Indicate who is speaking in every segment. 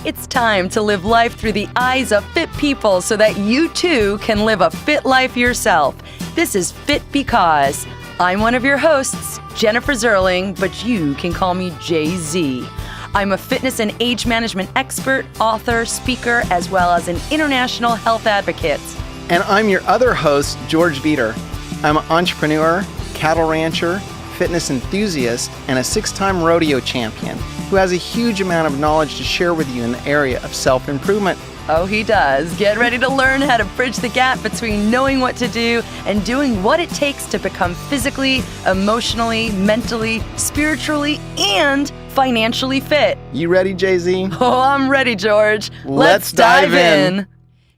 Speaker 1: It's time to live life through the eyes of fit people so that you too can live a fit life yourself. This is Fit Because. I'm one of your hosts, Jennifer Zerling, but you can call me Jay-Z. I'm a fitness and age management expert, author, speaker, as well as an international health advocate.
Speaker 2: And I'm your other host, George Viter. I'm an entrepreneur, cattle rancher, fitness enthusiast, and a 6-time rodeo champion who has a huge amount of knowledge to share with you in the area of self-improvement.
Speaker 1: Oh, he does. Get ready to learn how to bridge the gap between knowing what to do and doing what it takes to become physically, emotionally, mentally, spiritually, and financially fit.
Speaker 2: You ready, Jay-Z?
Speaker 1: Oh, I'm ready, George.
Speaker 2: Let's dive in.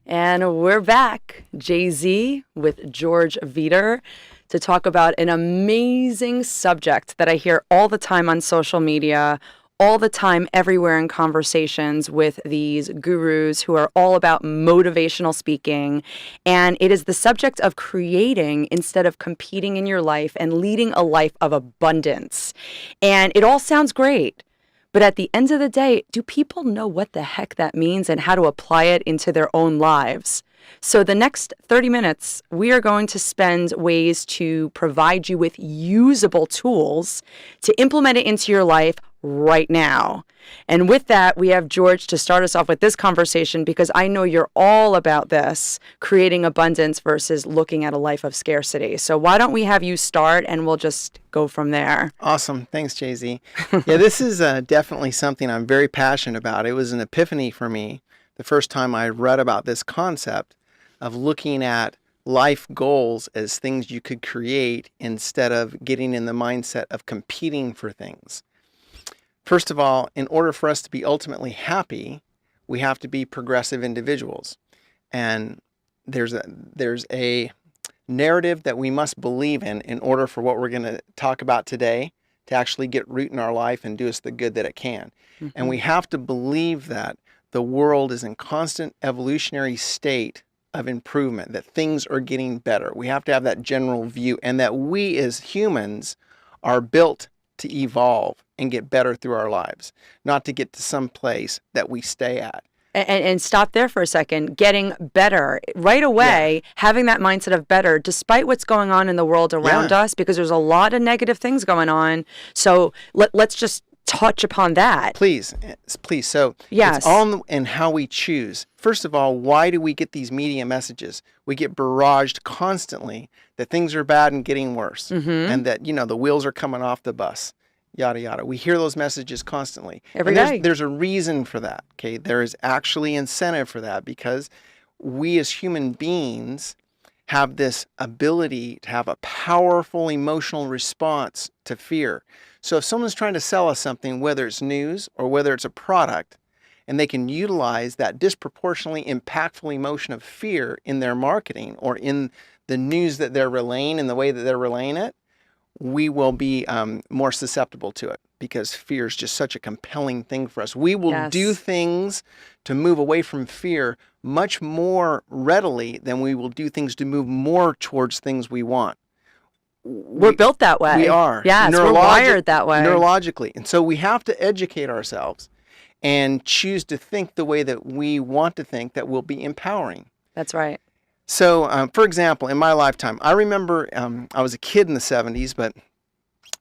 Speaker 1: And we're back, Jay-Z with George Viter, to talk about an amazing subject that I hear all the time on social media, all the time everywhere in conversations with these gurus who are all about motivational speaking. And it is the subject of creating instead of competing in your life and leading a life of abundance. And it all sounds great. But at the end of the day, do people know what the heck that means and how to apply it into their own lives? So the next 30 minutes, we are going to spend ways to provide you with usable tools to implement it into your life right now. And with that, we have George to start us off with this conversation because I know you're all about this, creating abundance versus looking at a life of scarcity. So why don't we have you start and we'll just go from there.
Speaker 2: Awesome. Thanks, Jay-Z. Yeah, this is definitely something I'm very passionate about. It was an epiphany for me the first time I read about this concept of looking at life goals as things you could create instead of getting in the mindset of competing for things. First of all, in order for us to be ultimately happy, we have to be progressive individuals. And there's a narrative that we must believe in order for what we're going to talk about today to actually get root in our life and do us the good that it can. Mm-hmm. And we have to believe that the world is in constant evolutionary state of improvement, that things are getting better. We have to have that general view, and that we as humans are built to evolve and get better through our lives, not to get to some place that we stay at.
Speaker 1: And stop there for a second. Getting better right away, having that mindset of better, despite what's going on in the world around us, because there's a lot of negative things going on. So let's just touch upon that.
Speaker 2: Please. So
Speaker 1: yes.
Speaker 2: It's all in how we choose. First of all, why do we get these media messages? We get barraged constantly that things are bad and getting worse, and that, the wheels are coming off the bus, yada, yada. We hear those messages constantly.
Speaker 1: Every day.
Speaker 2: There's a reason for that, okay? There is actually incentive for that because we as human beings have this ability to have a powerful emotional response to fear. So if someone's trying to sell us something, whether it's news or whether it's a product, and they can utilize that disproportionately impactful emotion of fear in their marketing or in the news that they're relaying and the way that they're relaying it, we will be more susceptible to it because fear is just such a compelling thing for us. We will do things to move away from fear much more readily than we will do things to move more towards things we want.
Speaker 1: We're built that way.
Speaker 2: We are.
Speaker 1: Yes, we're wired that way.
Speaker 2: Neurologically. And so we have to educate ourselves and choose to think the way that we want to think that will be empowering.
Speaker 1: That's right.
Speaker 2: So, for example, in my lifetime, I remember I was a kid in the 70s, but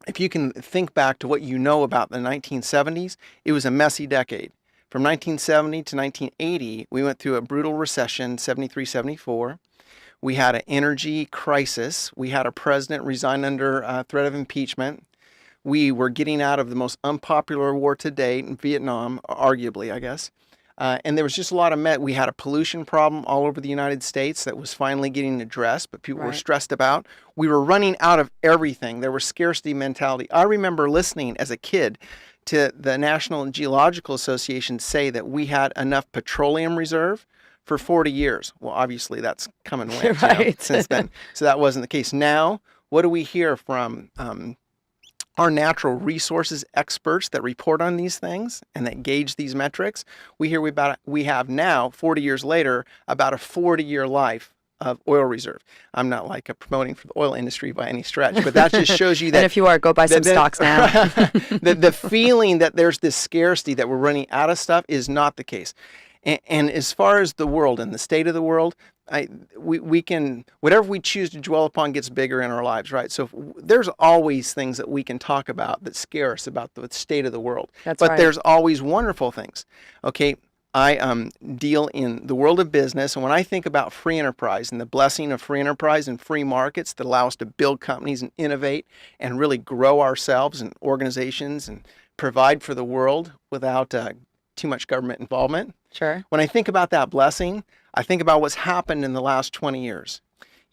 Speaker 2: if you can think back to what you know about the 1970s, it was a messy decade. From 1970 to 1980, we went through a brutal recession, 73, 74. We had an energy crisis. We had a president resign under threat of impeachment. We were getting out of the most unpopular war to date in Vietnam, arguably, I guess. And there was just a lot of we had a pollution problem all over the United States that was finally getting addressed, but people were stressed about. We were running out of everything. There was scarcity mentality. I remember listening as a kid to the National Geological Association say that we had enough petroleum reserve for 40 years. Well, obviously that's come and went since then. So that wasn't the case. Now, what do we hear from our natural resources experts that report on these things and that gauge these metrics? We hear we have now, 40 years later, about a 40-year life of oil reserve. I'm not like promoting for the oil industry by any stretch, but that just shows you that.
Speaker 1: And if you are, go buy some stocks now.
Speaker 2: The feeling that there's this scarcity, that we're running out of stuff, is not the case. And as far as the world and the state of the world, we can, whatever we choose to dwell upon gets bigger in our lives, right? So there's always things that we can talk about that scare us about the state of the world.
Speaker 1: That's
Speaker 2: but
Speaker 1: right.
Speaker 2: There's always wonderful things. Okay, I deal in the world of business, and when I think about free enterprise and the blessing of free enterprise and free markets that allow us to build companies and innovate and really grow ourselves and organizations and provide for the world without too much government involvement.
Speaker 1: Sure.
Speaker 2: When I think about that blessing, I think about what's happened in the last 20 years.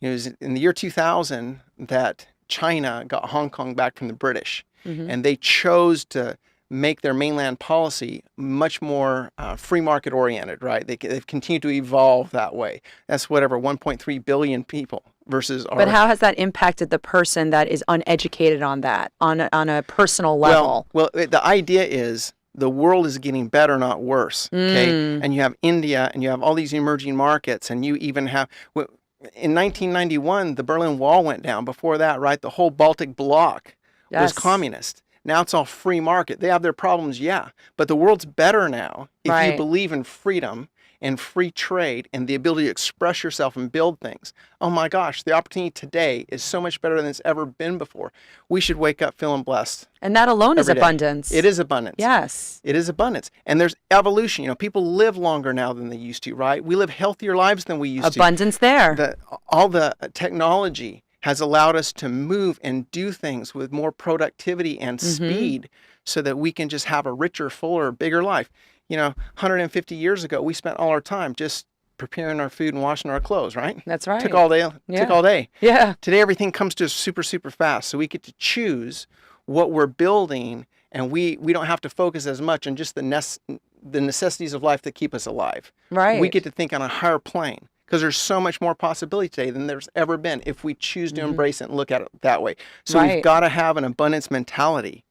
Speaker 2: It was in the year 2000 that China got Hong Kong back from the British, and they chose to make their mainland policy much more free market oriented, right? They've continued to evolve that way. That's whatever, 1.3 billion people versus our...
Speaker 1: But how has that impacted the person that is uneducated on that, on a personal level?
Speaker 2: Well, the idea is the world is getting better, not worse, okay? And you have India, and you have all these emerging markets, and you even have... In 1991, the Berlin Wall went down. Before that, right, the whole Baltic bloc was communist. Now it's all free market. They have their problems, yeah, but the world's better now if you believe in freedom and free trade and the ability to express yourself and build things. Oh my gosh, the opportunity today is so much better than it's ever been before. We should wake up feeling blessed.
Speaker 1: And that alone is abundance.
Speaker 2: It is abundance.
Speaker 1: Yes.
Speaker 2: It is abundance. And there's evolution. You know, people live longer now than they used to, right? We live healthier lives than we used to.
Speaker 1: Abundance there.
Speaker 2: All the technology has allowed us to move and do things with more productivity and speed so that we can just have a richer, fuller, bigger life. You know, 150 years ago, we spent all our time just preparing our food and washing our clothes, right?
Speaker 1: That's right.
Speaker 2: Took all day. Took all day.
Speaker 1: Yeah.
Speaker 2: Today, everything comes to us super, super fast. So we get to choose what we're building, and we don't have to focus as much on just the necessities of life that keep us alive.
Speaker 1: Right.
Speaker 2: We get to think on a higher plane, because there's so much more possibility today than there's ever been if we choose to embrace it and look at it that way. So we've got to have an abundance mentality.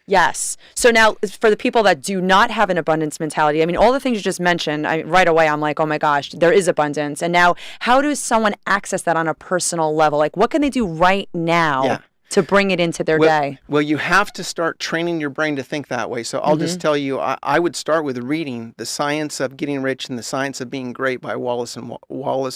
Speaker 1: Yes. So now for the people that do not have an abundance mentality, I mean, all the things you just mentioned, right away, I'm like, oh my gosh, there is abundance. And now how does someone access that on a personal level? Like, what can they do right now to bring it into their day?
Speaker 2: Well, you have to start training your brain to think that way. So I'll just tell you, I would start with reading The Science of Getting Rich and the Science of Being Great by Wallace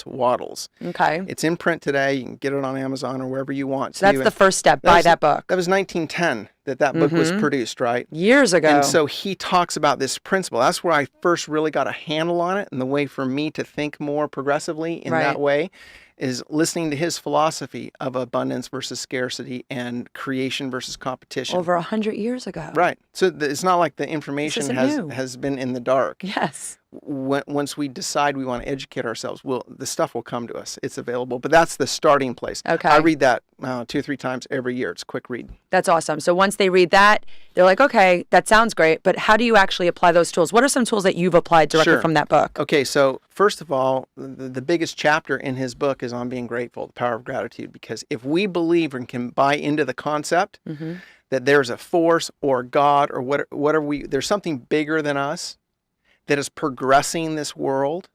Speaker 2: Wattles.
Speaker 1: Okay.
Speaker 2: It's in print today. You can get it on Amazon or wherever you want.
Speaker 1: So that's the first step. Buy that book.
Speaker 2: That was 1910 that book was produced, right?
Speaker 1: Years ago.
Speaker 2: And so he talks about this principle. That's where I first really got a handle on it, and the way for me to think more progressively in that way is listening to his philosophy of abundance versus scarcity and creation versus competition.
Speaker 1: Over 100 years ago.
Speaker 2: Right. So it's not like the information has been in the dark.
Speaker 1: Yes.
Speaker 2: Once we decide we want to educate ourselves, the stuff will come to us. It's available. But that's the starting place.
Speaker 1: Okay.
Speaker 2: I read that 2 or 3 times every year. It's a quick read.
Speaker 1: That's awesome. So once they read that, they're like, okay, that sounds great, but how do you actually apply those tools? What are some tools that you've applied directly from that book?
Speaker 2: Okay, so first of all, the biggest chapter in his book is on being grateful, the power of gratitude, because if we believe and can buy into the concept that there's a force or God or whatever there's something bigger than us that is progressing this world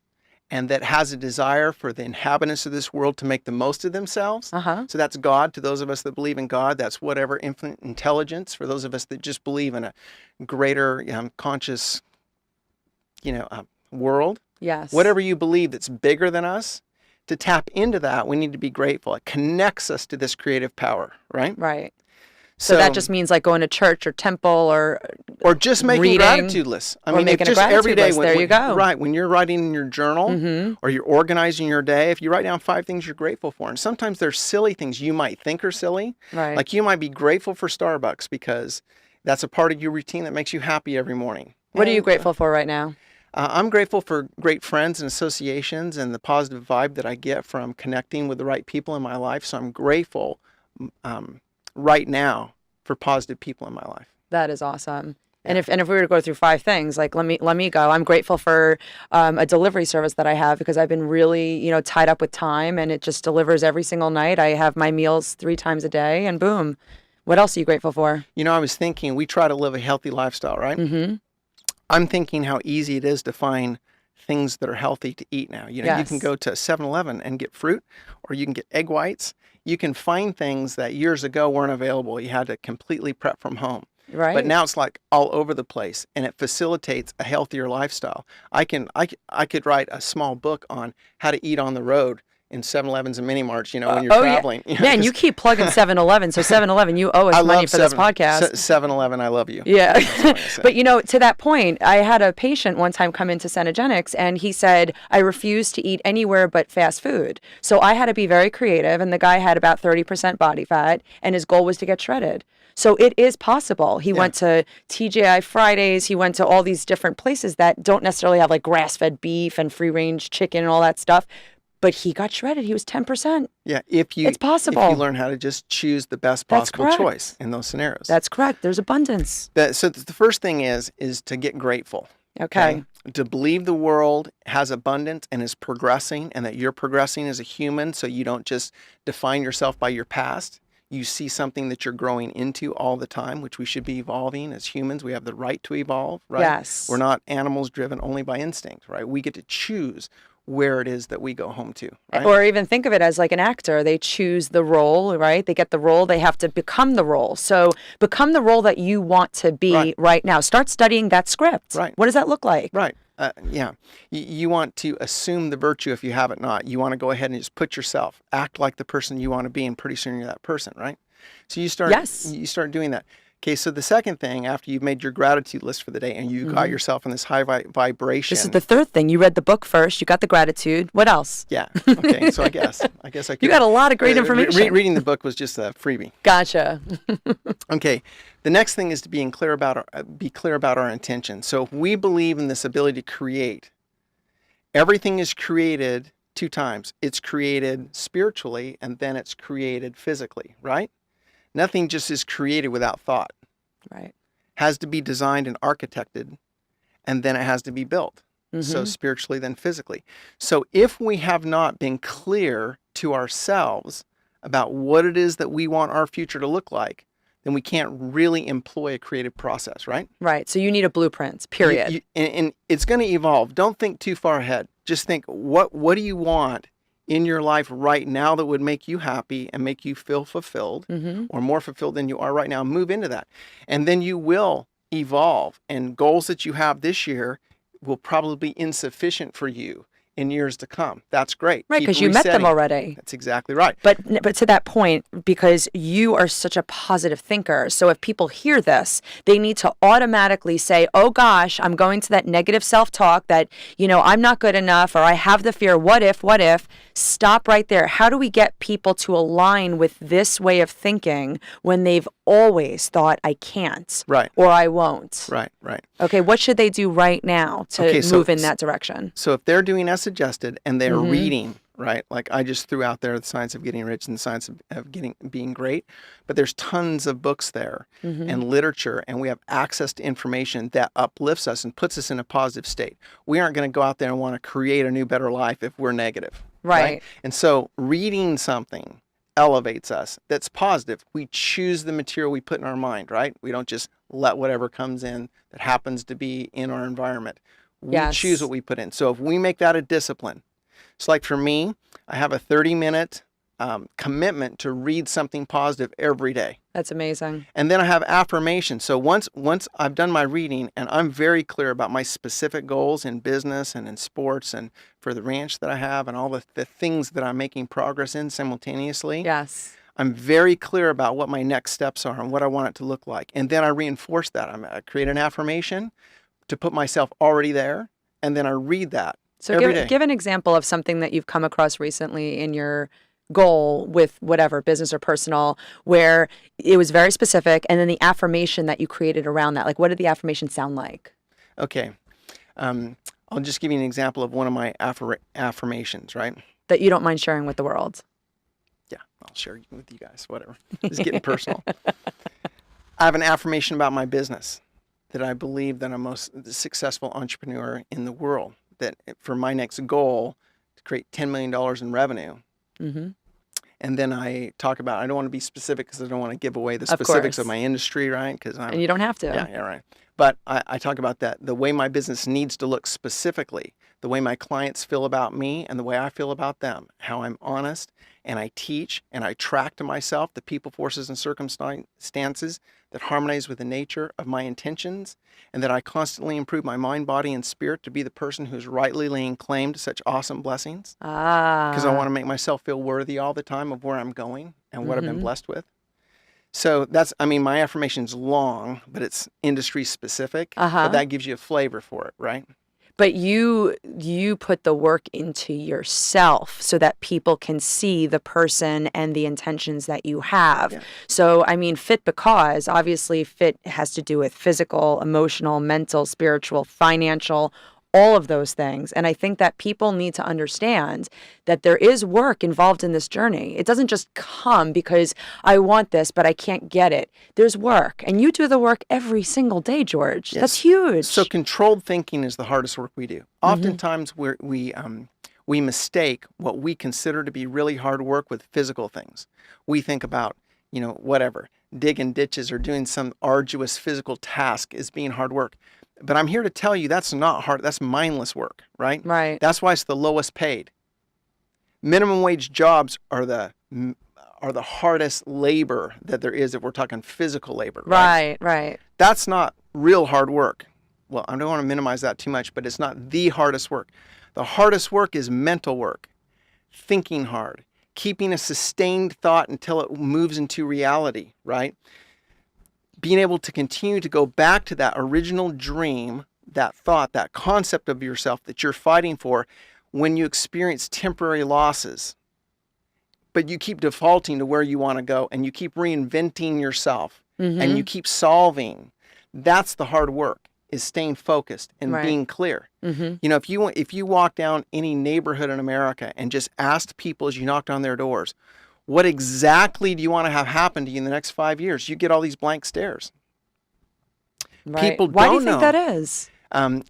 Speaker 2: and that has a desire for the inhabitants of this world to make the most of themselves. So that's God to those of us that believe in God. That's whatever infinite intelligence for those of us that just believe in a greater conscious, world.
Speaker 1: Yes.
Speaker 2: Whatever you believe that's bigger than us, to tap into that, we need to be grateful. It connects us to this creative power, right?
Speaker 1: Right. So that just means like going to church or temple or
Speaker 2: just making
Speaker 1: reading,
Speaker 2: gratitude lists. I mean,
Speaker 1: making
Speaker 2: just
Speaker 1: a gratitude
Speaker 2: every day
Speaker 1: list. There you go.
Speaker 2: Right. When you're writing in your journal or you're organizing your day, if you write down 5 things you're grateful for, and sometimes they're silly things you might think are silly.
Speaker 1: Right.
Speaker 2: Like you might be grateful for Starbucks because that's a part of your routine that makes you happy every morning.
Speaker 1: What are you grateful for right now?
Speaker 2: I'm grateful for great friends and associations and the positive vibe that I get from connecting with the right people in my life. So I'm grateful right now for positive people in my life.
Speaker 1: That is awesome. Yeah. And if we were to go through 5 things, like let me go. I'm grateful for a delivery service that I have because I've been really, tied up with time, and it just delivers every single night. I have my meals 3 times a day, and boom. What else are you grateful for?
Speaker 2: I was thinking we try to live a healthy lifestyle, right? I'm thinking how easy it is to find things that are healthy to eat now. You know, you can
Speaker 1: Yes.
Speaker 2: go to 7-Eleven and get fruit, or you can get egg whites. You can find things that years ago weren't available. You had to completely prep from home. But
Speaker 1: Right.
Speaker 2: now it's like all over the place, and it facilitates a healthier lifestyle. I could write a small book on how to eat on the road in 7-Elevens and mini marts, you know, when you're
Speaker 1: Oh, yeah.
Speaker 2: traveling. You know,
Speaker 1: Man,
Speaker 2: 'cause
Speaker 1: you keep plugging 7-Eleven. So 7-Eleven, you owe us
Speaker 2: I
Speaker 1: money
Speaker 2: love
Speaker 1: for this podcast.
Speaker 2: 7-Eleven, I love you.
Speaker 1: Yeah.
Speaker 2: That's what I say.
Speaker 1: But, you know, to that point, I had a patient one time come into Cenogenics, and he said, I refuse to eat anywhere but fast food. So I had to be very creative, and the guy had about 30% body fat, and his goal was to get shredded. So it is possible. He went to TGI Fridays. He went to all these different places that don't necessarily have like grass-fed beef and free-range chicken and all that stuff. But he got shredded. He was 10%.
Speaker 2: Yeah,
Speaker 1: It's possible.
Speaker 2: If you learn how to just choose the best
Speaker 1: That's
Speaker 2: possible
Speaker 1: correct.
Speaker 2: choice in those scenarios.
Speaker 1: That's correct. There's abundance.
Speaker 2: So the first thing is to get grateful.
Speaker 1: Okay.
Speaker 2: To believe the world has abundance and is progressing, and that you're progressing as a human, so you don't just define yourself by your past. You see something that you're growing into all the time, which we should be evolving as humans. We have the right to evolve, right?
Speaker 1: Yes.
Speaker 2: We're not animals driven only by instinct, right? We get to choose where it is that we go home to, right?
Speaker 1: Or even think of it as like an actor. They choose the role, right? They get the role. They have to become the role. So become the role that you want to be right now. Start studying that script.
Speaker 2: Right.
Speaker 1: What does that look like?
Speaker 2: Right. Yeah. You want to assume the virtue if you have it not. You want to go ahead and just put yourself, act like the person you want to be, and pretty soon you're that person, right? So you start doing that. Okay, so the second thing, after you've made your gratitude list for the day and you got yourself in this high vibration.
Speaker 1: This is the third thing. You read the book first. You got the gratitude. What else?
Speaker 2: Yeah. Okay. So I guess I could.
Speaker 1: You got a lot of great information.
Speaker 2: Reading the book was just a freebie.
Speaker 1: Gotcha.
Speaker 2: Okay. The next thing is to be clear about our intention. So if we believe in this ability to create, everything is created two times. It's created spiritually, and then it's created physically, right? Nothing just is created without thought.
Speaker 1: Right.
Speaker 2: Has to be designed and architected, and then it has to be built. So spiritually, then physically. So if we have not been clear to ourselves about what it is that we want our future to look like, then we can't really employ a creative process, right?
Speaker 1: Right. So you need a blueprint, period.
Speaker 2: And it's going to evolve. Don't think too far ahead. Just think, what do you want in your life right now that would make you happy and make you feel fulfilled, or more fulfilled than you are right now? Move into that. And then you will evolve, and goals that you have this year will probably be insufficient for you in years to come. That's great.
Speaker 1: Right,
Speaker 2: Keep
Speaker 1: because you met them
Speaker 2: resetting.
Speaker 1: already.
Speaker 2: That's exactly right.
Speaker 1: But to that point, because you are such a positive thinker, so if people hear this, they need to automatically say, oh gosh, I'm going to that negative self-talk that, you know, I'm not good enough, or I have the fear, what if? Stop right there. How do we get people to align with this way of thinking when they've always thought I can't,
Speaker 2: Right.
Speaker 1: or I won't?
Speaker 2: Right.
Speaker 1: Okay, what should they do right now to move in that direction?
Speaker 2: So if they're doing as suggested and they're reading, right? Like I just threw out there, The Science of Getting Rich and The Science of Being Great, but there's tons of books there and literature, and we have access to information that uplifts us and puts us in a positive state. We aren't going to go out there and want to create a new, better life if we're negative.
Speaker 1: Right.
Speaker 2: And so reading something elevates us that's positive. We choose the material we put in our mind, right? We don't just let whatever comes in that happens to be in our environment. We choose what we put in. So if we make that a discipline, it's like for me, I have a 30-minute commitment to read something positive every day.
Speaker 1: That's amazing.
Speaker 2: And then I have affirmation. So once I've done my reading and I'm very clear about my specific goals in business and in sports and for the ranch that I have and all the things that I'm making progress in simultaneously.
Speaker 1: Yes.
Speaker 2: I'm very clear about what my next steps are and what I want it to look like. And then I reinforce that. I create an affirmation to put myself already there. And then I read that every day.
Speaker 1: Give an example of something that you've come across recently in your goal with whatever, business or personal, where it was very specific, and then the affirmation that you created around that. Like, what did the affirmation sound like?
Speaker 2: Okay. I'll just give you an example of one of my affirmations, right?
Speaker 1: That you don't mind sharing with the world.
Speaker 2: Yeah, I'll share with you guys, whatever. It's getting personal. I have an affirmation about my business, that I believe that I'm the successful entrepreneur in the world, that for my next goal to create $10 million in revenue. And then I talk about, I don't want to be specific because I don't want to give away the specifics of my industry, right?
Speaker 1: And you don't have to.
Speaker 2: Yeah, right. But I talk about that, the way my business needs to look specifically, the way my clients feel about me and the way I feel about them, how I'm honest and I teach and I track to myself the people, forces, and circumstances that harmonize with the nature of my intentions, and that I constantly improve my mind, body, and spirit to be the person who's rightly laying claim to such awesome blessings. Because I want to make myself feel worthy all the time of where I'm going and what I've been blessed with. So my affirmation's long, but it's industry specific. But that gives you a flavor for it, right?
Speaker 1: But you put the work into yourself so that people can see the person and the intentions that you have. Yeah. So, fit because obviously fit has to do with physical, emotional, mental, spiritual, financial, all of those things. And I think that people need to understand that there is work involved in this journey. It doesn't just come because I want this, but I can't get it. There's work. And you do the work every single day, George. Yes. That's huge.
Speaker 2: So controlled thinking is the hardest work we do. Oftentimes we mistake what we consider to be really hard work with physical things. We think about, whatever, digging ditches or doing some arduous physical task as being hard work. But I'm here to tell you that's not hard. That's mindless work, right?
Speaker 1: Right.
Speaker 2: That's why it's the lowest paid. Minimum wage jobs are the hardest labor that there is if we're talking physical labor.
Speaker 1: Right, right.
Speaker 2: That's not real hard work. Well, I don't want to minimize that too much, but it's not the hardest work. The hardest work is mental work, thinking hard, keeping a sustained thought until it moves into reality, right? Being able to continue to go back to that original dream, that thought, that concept of yourself that you're fighting for when you experience temporary losses. But you keep defaulting to where you want to go and you keep reinventing yourself and you keep solving. That's the hard work, is staying focused and being clear. If you walk down any neighborhood in America and just asked people as you knocked on their doors, what exactly do you want to have happen to you in the next 5 years? You get all these blank stares.
Speaker 1: Right.
Speaker 2: People
Speaker 1: Why
Speaker 2: don't
Speaker 1: do you think
Speaker 2: know.
Speaker 1: That is?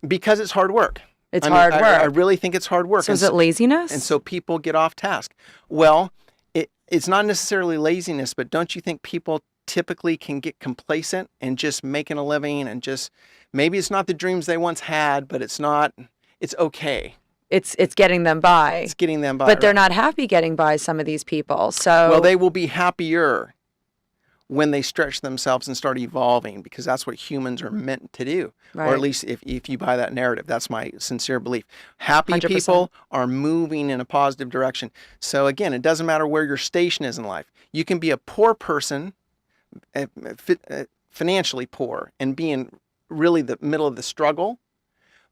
Speaker 2: Because it's hard work.
Speaker 1: It's hard work. I
Speaker 2: really think it's hard work.
Speaker 1: So is it laziness?
Speaker 2: And so people get off task. Well, it's not necessarily laziness, but don't you think people typically can get complacent and just making a living and just, maybe it's not the dreams they once had, but it's okay.
Speaker 1: It's getting them by.
Speaker 2: It's getting them by.
Speaker 1: But they're not happy getting by, some of these people. So
Speaker 2: well, they will be happier when they stretch themselves and start evolving, because that's what humans are meant to do.
Speaker 1: Right.
Speaker 2: Or at least if you buy that narrative, that's my sincere belief. Happy
Speaker 1: 100%. People
Speaker 2: are moving in a positive direction. So again, it doesn't matter where your station is in life. You can be a poor person, financially poor, and be in really the middle of the struggle.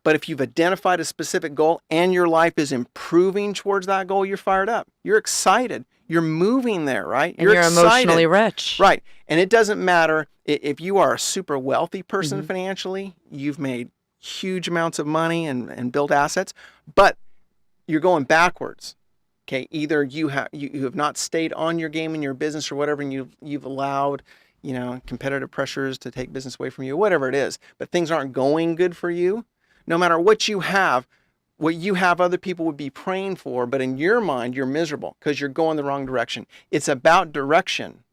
Speaker 2: But if you've identified a specific goal and your life is improving towards that goal, you're fired up. You're excited. You're moving there, right?
Speaker 1: And you're emotionally rich.
Speaker 2: Right. And it doesn't matter if you are a super wealthy person financially, you've made huge amounts of money and built assets, but you're going backwards. Okay. Either you have not stayed on your game in your business or whatever, and you've allowed, competitive pressures to take business away from you, whatever it is, but things aren't going good for you. No matter what you have other people would be praying for, but in your mind, you're miserable because you're going the wrong direction. It's about direction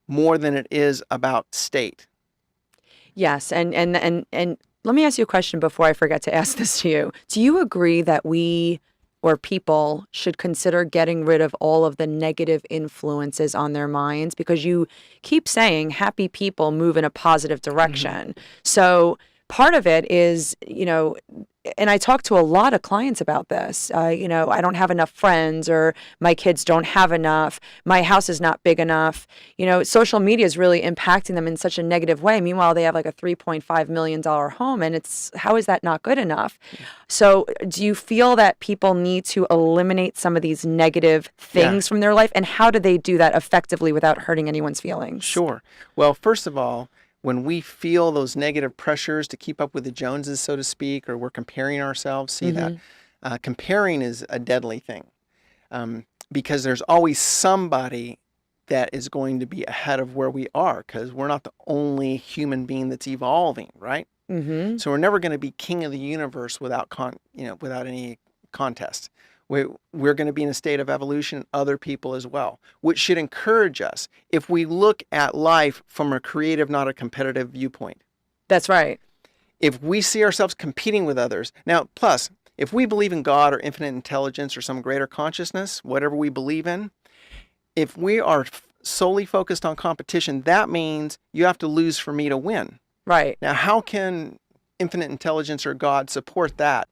Speaker 2: more than it is about state.
Speaker 1: Yes. And let me ask you a question before I forget to ask this to you. Do you agree that we or people should consider getting rid of all of the negative influences on their minds? Because you keep saying happy people move in a positive direction. So part of it is, and I talk to a lot of clients about this. I don't have enough friends, or my kids don't have enough. My house is not big enough. Social media is really impacting them in such a negative way. Meanwhile, they have like a $3.5 million home, and how is that not good enough? So do you feel that people need to eliminate some of these negative things from their life? And how do they do that effectively without hurting anyone's feelings?
Speaker 2: Sure. Well, first of all, when we feel those negative pressures to keep up with the Joneses, so to speak, or we're comparing ourselves, that comparing is a deadly thing, because there's always somebody that is going to be ahead of where we are, because we're not the only human being that's evolving, right? So we're never going to be king of the universe without any contest. We're going to be in a state of evolution, other people as well, which should encourage us if we look at life from a creative, not a competitive viewpoint.
Speaker 1: That's right.
Speaker 2: If we see ourselves competing with others, now, plus, if we believe in God or infinite intelligence or some greater consciousness, whatever we believe in, if we are solely focused on competition, that means you have to lose for me to win.
Speaker 1: Right.
Speaker 2: Now, how can infinite intelligence or God support that?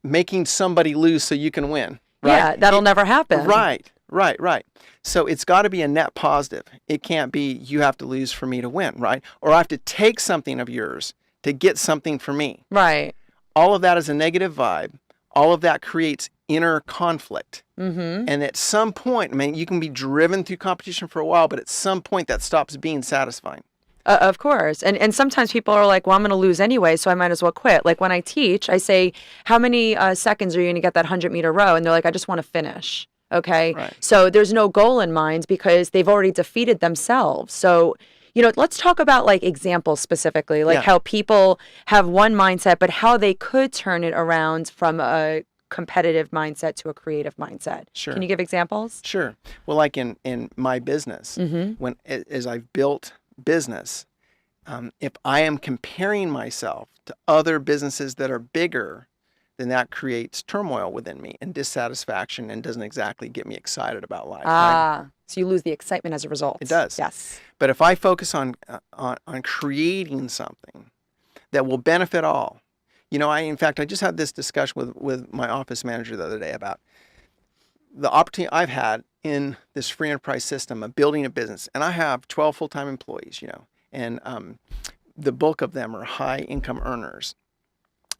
Speaker 2: Making somebody lose so you can win. Right?
Speaker 1: Yeah, that'll never happen.
Speaker 2: Right. So it's got to be a net positive. It can't be you have to lose for me to win, right? Or I have to take something of yours to get something for me.
Speaker 1: Right.
Speaker 2: All of that is a negative vibe. All of that creates inner conflict.
Speaker 1: Mm-hmm.
Speaker 2: And at some point, I mean, you can be driven through competition for a while, but at some point that stops being satisfying.
Speaker 1: Of course. And sometimes people are like, well, I'm going to lose anyway, so I might as well quit. Like when I teach, I say, how many seconds are you going to get that 100-meter row? And they're like, I just want to finish. Okay.
Speaker 2: Right.
Speaker 1: So there's no goal in mind because they've already defeated themselves. So, let's talk about like examples specifically, like how people have one mindset, but how they could turn it around from a competitive mindset to a creative mindset.
Speaker 2: Sure.
Speaker 1: Can you give examples?
Speaker 2: Sure. Well, like in my business, as I've built business, if I am comparing myself to other businesses that are bigger, then that creates turmoil within me and dissatisfaction and doesn't exactly get me excited about life. Right?
Speaker 1: So you lose the excitement as a result.
Speaker 2: It does.
Speaker 1: Yes.
Speaker 2: But if I focus on creating something that will benefit all, in fact, I just had this discussion with my office manager the other day about the opportunity I've had in this free enterprise system of building a business. And I have 12 full-time employees, and the bulk of them are high income earners.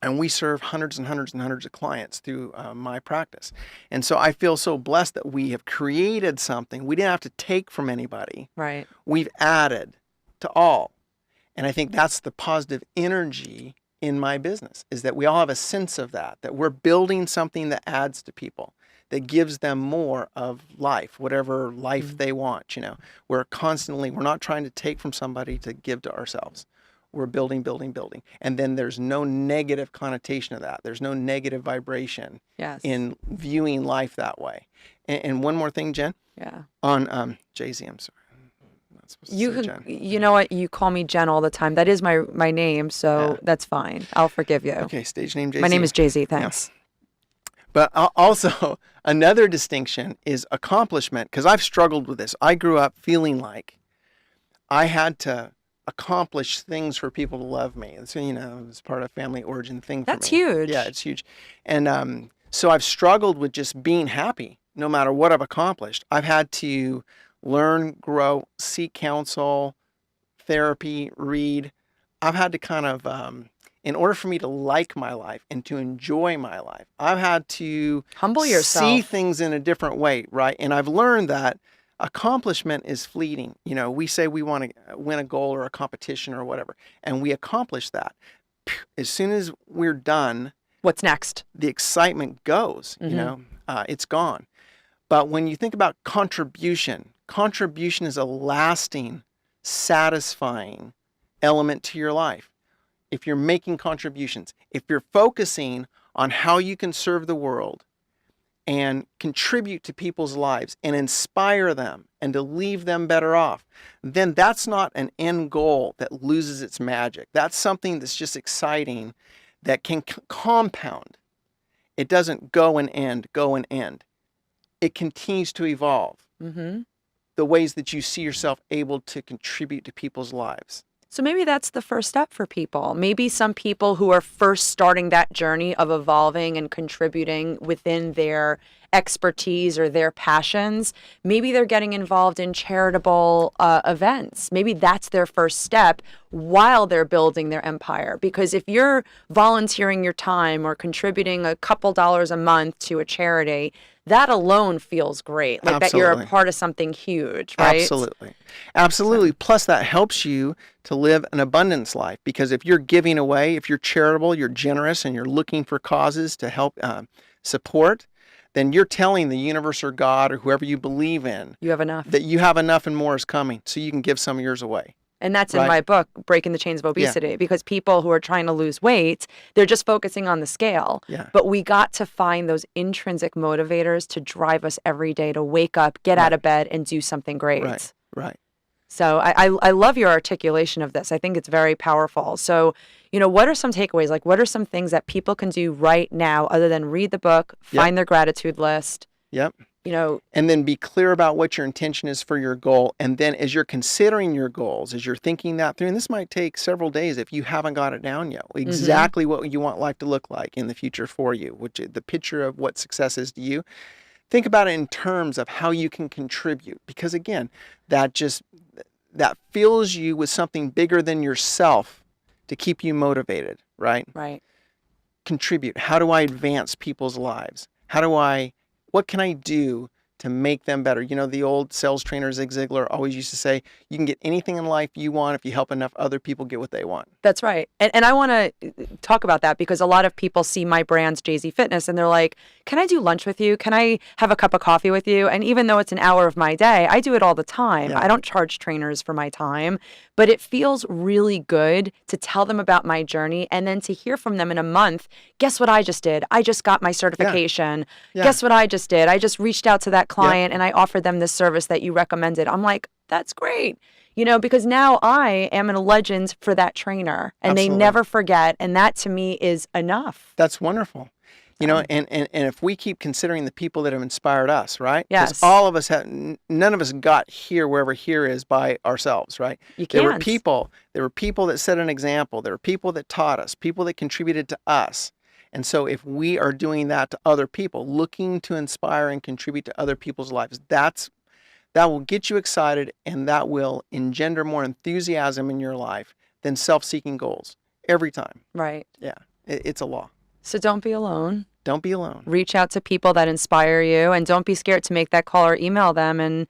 Speaker 2: And we serve hundreds and hundreds and hundreds of clients through my practice. And so I feel so blessed that we have created something. We didn't have to take from anybody.
Speaker 1: Right.
Speaker 2: We've added to all. And I think that's the positive energy in my business, is that we all have a sense of that we're building something that adds to people, that gives them more of life, whatever life they want. We're not trying to take from somebody to give to ourselves. We're building. And then there's no negative connotation of that. There's no negative vibration in viewing life that way. And one more thing, Jen.
Speaker 1: Yeah.
Speaker 2: On Jay-Z, I'm sorry.
Speaker 1: You know what? You call me Jen all the time. That is my name, so that's fine. I'll forgive you.
Speaker 2: Okay, stage name Jay-Z.
Speaker 1: My name is Jay-Z, thanks.
Speaker 2: Yeah. But also, another distinction is accomplishment, because I've struggled with this. I grew up feeling like I had to accomplish things for people to love me. And so, it's part of a family origin thing for me.
Speaker 1: That's huge.
Speaker 2: Yeah, it's huge. And so I've struggled with just being happy no matter what I've accomplished. I've had to learn, grow, seek counsel, therapy, read. I've had to kind of, in order for me to like my life and to enjoy my life, I've had to
Speaker 1: humble yourself,
Speaker 2: see things in a different way, right? And I've learned that accomplishment is fleeting. We say we want to win a goal or a competition or whatever, and we accomplish that. As soon as we're done,
Speaker 1: what's next?
Speaker 2: The excitement goes, it's gone. But when you think about contribution is a lasting, satisfying element to your life. If you're making contributions, if you're focusing on how you can serve the world and contribute to people's lives and inspire them and to leave them better off, then that's not an end goal that loses its magic. That's something that's just exciting, that can compound. It doesn't go and end. It continues to evolve. The ways that you see yourself able to contribute to people's lives.
Speaker 1: So maybe that's the first step for people. Maybe some people who are first starting that journey of evolving and contributing within their expertise or their passions, maybe they're getting involved in charitable events. Maybe that's their first step while they're building their empire. Because if you're volunteering your time or contributing a couple dollars a month to a charity, that alone feels great. Like that you're a part of something huge, right?
Speaker 2: Absolutely. Plus that helps you to live an abundance life, because if you're giving away, if you're charitable, you're generous, and you're looking for causes to help support, then you're telling the universe or God or whoever you believe in,
Speaker 1: you have enough.
Speaker 2: That you have enough and more is coming, so you can give some of yours away.
Speaker 1: And that's in my book, Breaking the Chains of Obesity, because people who are trying to lose weight, they're just focusing on the scale. But we got to find those intrinsic motivators to drive us every day to wake up, get out of bed, and do something great.
Speaker 2: Right.
Speaker 1: So I love your articulation of this. I think it's very powerful. So, what are some takeaways? Like, what are some things that people can do right now other than read the book, find their gratitude list?
Speaker 2: Yep. And then be clear about what your intention is for your goal. And then as you're considering your goals, as you're thinking that through, and this might take several days if you haven't got it down yet, exactly what you want life to look like in the future for you, which the picture of what success is to you. Think about it in terms of how you can contribute, because again, that fills you with something bigger than yourself to keep you motivated, right?
Speaker 1: Right.
Speaker 2: Contribute. How do I advance people's lives? What can I do to make them better? The old sales trainer Zig Ziglar always used to say, you can get anything in life you want if you help enough other people get what they want.
Speaker 1: That's right. And I want to talk about that because a lot of people see my brand's Jay-Z Fitness and they're like, can I do lunch with you? Can I have a cup of coffee with you? And even though it's an hour of my day, I do it all the time.
Speaker 2: Yeah.
Speaker 1: I don't charge trainers for my time, but it feels really good to tell them about my journey and then to hear from them in a month. Guess what I just did? I just got my certification.
Speaker 2: Yeah.
Speaker 1: Guess what I just did? I just reached out to that client and I offered them this service that you recommended. I'm like, that's great. Because now I am a legend for that trainer and
Speaker 2: Absolutely.
Speaker 1: they never forget. And that to me is enough.
Speaker 2: That's wonderful. And if we keep considering the people that have inspired us, right?
Speaker 1: Yes.
Speaker 2: Because all of us none of us got here wherever here is by ourselves, right?
Speaker 1: You can't.
Speaker 2: There were people that set an example. There were people that taught us, people that contributed to us. And so if we are doing that to other people, looking to inspire and contribute to other people's lives, that will get you excited and that will engender more enthusiasm in your life than self-seeking goals every time.
Speaker 1: Right.
Speaker 2: Yeah, it's a law.
Speaker 1: So don't be alone.
Speaker 2: Don't be alone.
Speaker 1: Reach out to people that inspire you and don't be scared to make that call or email them and,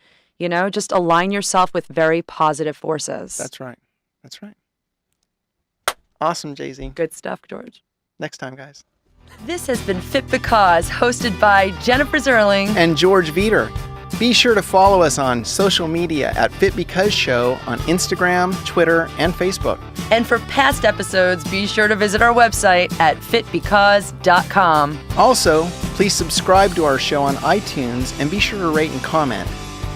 Speaker 1: just align yourself with very positive forces.
Speaker 2: That's right. That's right. Awesome, Jay-Z.
Speaker 1: Good stuff, George.
Speaker 2: Next time, guys.
Speaker 1: This has been Fit Because, hosted by Jennifer Zerling
Speaker 2: and George Veeder. Be sure to follow us on social media at Fit Because Show on Instagram, Twitter, and Facebook.
Speaker 1: And for past episodes, be sure to visit our website at fitbecause.com.
Speaker 2: Also, please subscribe to our show on iTunes and be sure to rate and comment.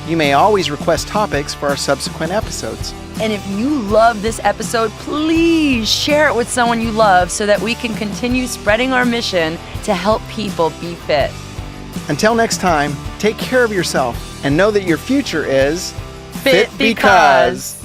Speaker 2: You may always request topics for our subsequent episodes.
Speaker 1: And if you love this episode, please share it with someone you love so that we can continue spreading our mission to help people be fit.
Speaker 2: Until next time, take care of yourself and know that your future is
Speaker 1: Fit Because.